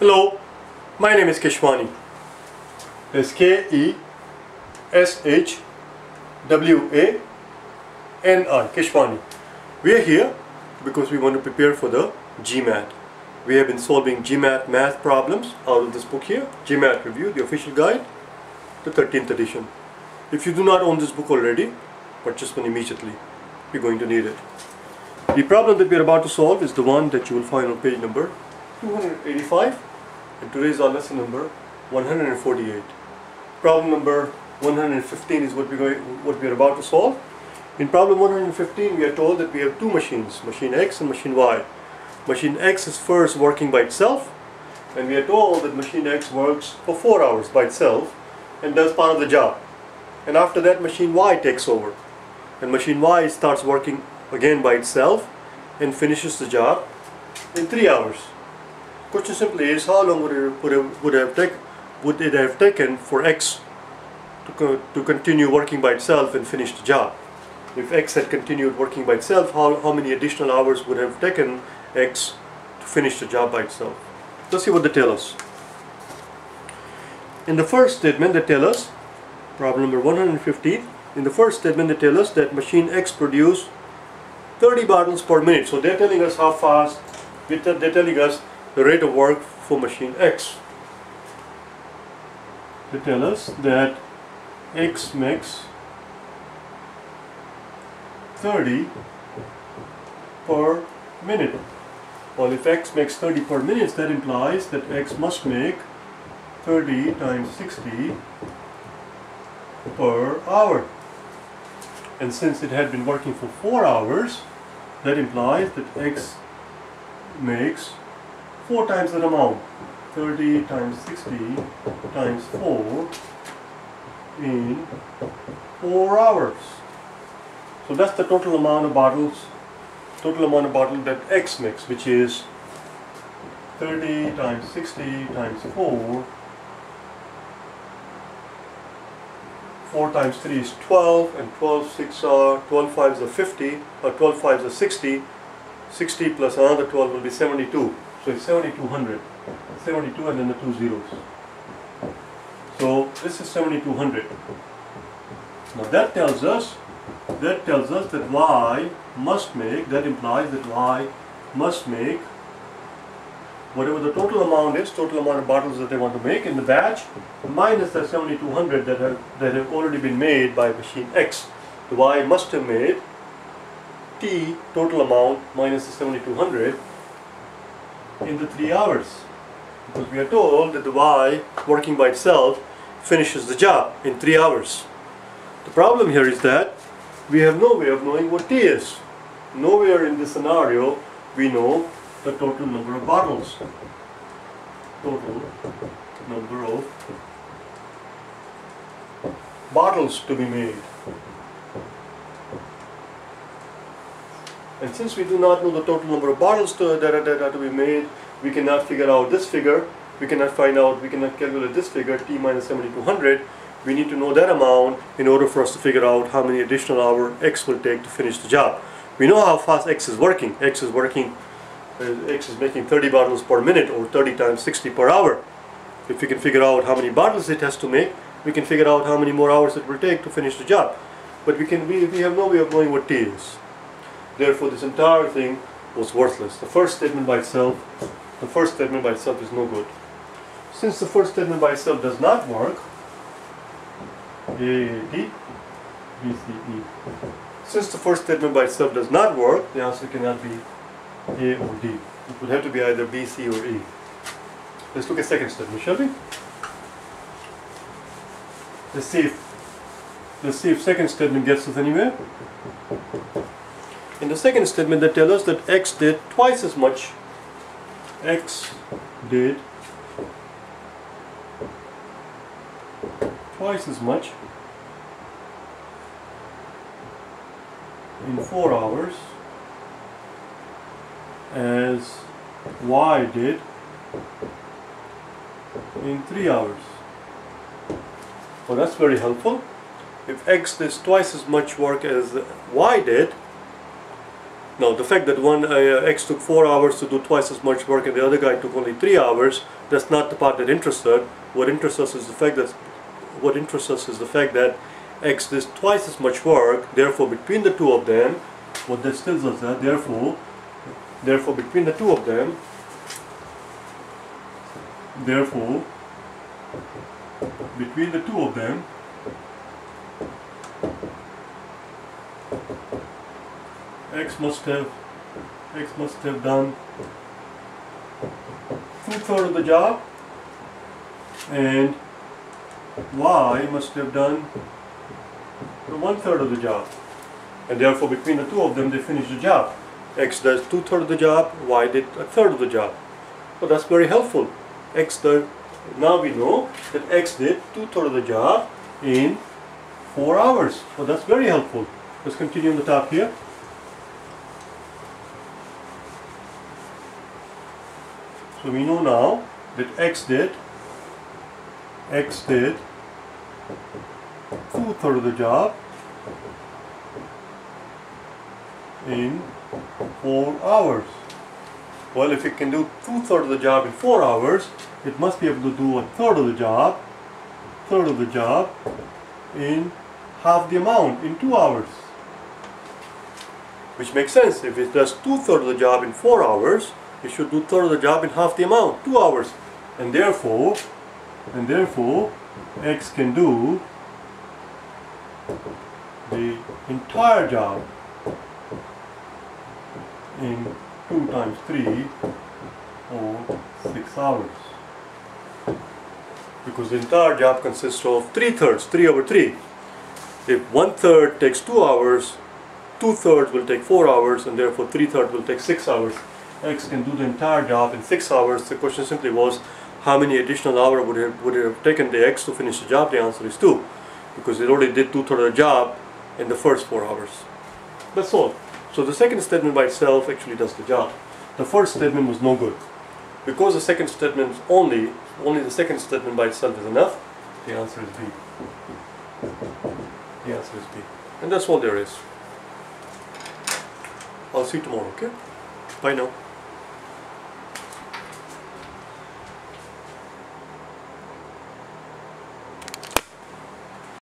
Hello, my name is Keshwani. It's Keshwani, Keshwani. We are here because we want to prepare for the GMAT. We have been solving GMAT math problems out of this book here, GMAT Review, the official guide, the 13th edition. If you do not own this book already, purchase one immediately. You're going to need it. The problem that we are about to solve is the one that you will find on page number 285, and today is our lesson number 148. Problem number 115 is what we are about to solve. In problem 115, we are told that we have two machines, machine X and machine Y. Machine X is first working by itself, and we are told that machine X works for 4 hours by itself and does part of the job. And after that, machine Y takes over, and machine Y starts working again by itself and finishes the job in 3 hours. Question simply is, how long would it have taken for X to continue working by itself and finish the job? If X had continued working by itself, how many additional hours would have taken X to finish the job by itself? Let's see what they tell us. In the first statement they tell us, problem number 115, in the first statement they tell us that machine X produced 30 bottles per minute. So they're telling us how fast, they're telling us the rate of work for machine X. They tell us that X makes 30 per minute. Well, if X makes 30 per minute, that implies that X must make 30 times 60 per hour. And since it had been working for 4 hours, that implies that X makes 4 times that amount. 30 times 60 times 4 in 4 hours. So that's the total amount of bottles that X makes, which is 30 times 60 times 4. 4 times 3 is 12, and 12 5s are 50, or 12 5s are 60. 60 plus another 12 will be 72. So it's 7200. 72 and then the 2 zeros. So this is 7200. Now that tells us that Y must make, that implies that Y must make whatever the total amount is, total amount of bottles that they want to make in the batch, minus the 7200 that have already been made by machine X. The Y must have made T, total amount, minus the 7200 in the 3 hours. Because we are told that the Y, working by itself, finishes the job in 3 hours. The problem here is that we have no way of knowing what T is. Nowhere in this scenario we know the total number of bottles. Total number of bottles to be made. And since we do not know the total number of bottles that are to be made, we cannot figure out this figure. We cannot calculate this figure, T minus 7200. We need to know that amount in order for us to figure out how many additional hours X will take to finish the job. We know how fast X is working. X is making 30 bottles per minute, or 30 times 60 per hour. If we can figure out how many bottles it has to make, we can figure out how many more hours it will take to finish the job. But we have no way of knowing what T is. Therefore, this entire thing was worthless. The first statement by itself is no good. Since the first statement by itself does not work, A-A-T, B-C-E. Since the first statement by itself does not work, the answer cannot be A or D. It would have to be either B, C, or E. Let's look at second statement, shall we? Let's see if second statement gets us anywhere. In the second statement, they tell us that X did twice as much. X did twice as much in 4 hours as Y did in 3 hours. Well, that's very helpful. If X does twice as much work as Y did, Now the fact that one X took 4 hours to do twice as much work and the other guy took only 3 hours, that's not the part that interests us. What interests us is the fact that X does twice as much work. Therefore, between the two of them, what that tells us that therefore between the two of them, X must have done 2/3 of the job, and Y must have done the 1/3 of the job. And therefore, between the two of them, they finish the job. X does 2/3 of the job, Y did 1/3 of the job. So that's very helpful. Now we know that X did 2/3 of the job in 4 hours. So that's very helpful. Let's continue on the top here. So we know now that X did 2/3 of the job in 4 hours. Well, if it can do 2/3 of the job in 4 hours, it must be able to do 1/3 of the job in half the amount, in 2 hours. Which makes sense. If it does 2/3 of the job in 4 hours, it should do 1/3 of the job in half the amount, 2 hours. And therefore, X can do the entire job in 2 times 3 or 6 hours. Because the entire job consists of 3/3, 3 over 3. If 1/3 takes 2 hours, 2/3 will take 4 hours, and therefore 3/3 will take 6 hours. X can do the entire job in 6 hours. The question simply was, how many additional hours would it have taken the X to finish the job? The answer is 2, because it already did 2/3 of the job in the first 4 hours. That's all. So the second statement by itself actually does the job. The first statement was no good. Because the second statement only the second statement by itself is enough, the answer is B. The answer is B. And that's all there is. I'll see you tomorrow, okay? Bye now.